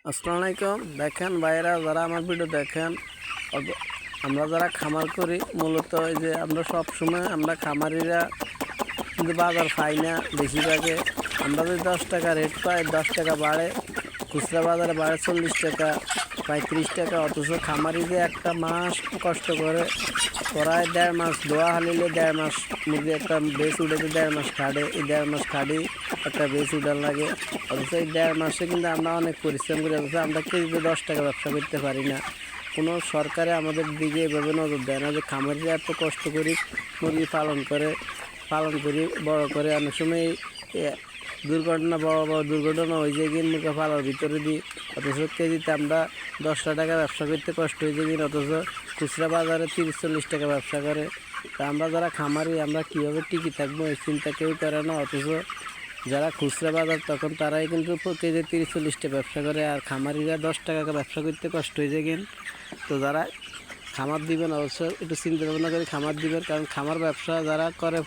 আসসালামু আলাইকুম। দেখেন ভাইয়েরা, যারা আমার ভিডিও দেখেন, আমরা যারা খামার করি মূলত এই যে আমরা সব সময় আমরা খামারিরা কিন্তু বাজার পাই না। বেশিরভাগে আমরা যদি 10 টাকা রেট পাই, 10 টাকা বাড়ে, খুচরা বাজারে বাড়ে 40 টাকা, 35 টাকা। অথচ খামারি যে একটা মাস কষ্ট করে প্রায় 1.5 মাস দোয়া হালিলে 1.5 মাস মুরগি একটা বেশ উঠেছে, 1.5 মাস খাটে, এই 1.5 মাস খাটি একটা বেশ উঠান লাগে। অথচ এই 1.5 মাসে কিন্তু আমরা অনেক পরিশ্রম করি, অথচ আমরা কেজিতে 10 টাকা ব্যবসা করতে পারি না। কোনো সরকারে আমাদের দিকে এভাবে নজর দেয় না যে খামারিরা এত কষ্ট করি মুরগি পালন করি বড় করে। অনেক সময় দুর্ঘটনা, বড় বড় দুর্ঘটনা হয়ে যায় কিন মুখে পালার ভিতরে দিই। অথচ কেজিতে আমরা 10 টাকা ব্যবসা করতে কষ্ট হয়ে যায় কিন, অথচ খুচরা বাজারে 30-40 টাকা ব্যবসা করে। তা আমরা যারা খামারি, আমরা কীভাবে টিকে থাকবো এই চিন্তা কেউ করে না। অথচ যারা খুচরা বাজার তখন তারাই কিন্তু কেজি 30-40 টাকা ব্যবসা করে, আর খামারিরা 10 টাকা ব্যবসা করতে কষ্ট হয়ে যায় কিন। তো যারা খামার দিবেন অবশ্য একটু চিন্তা ভাবনা করে খামার দিবেন, কারণ খামার ব্যবসা যারা করে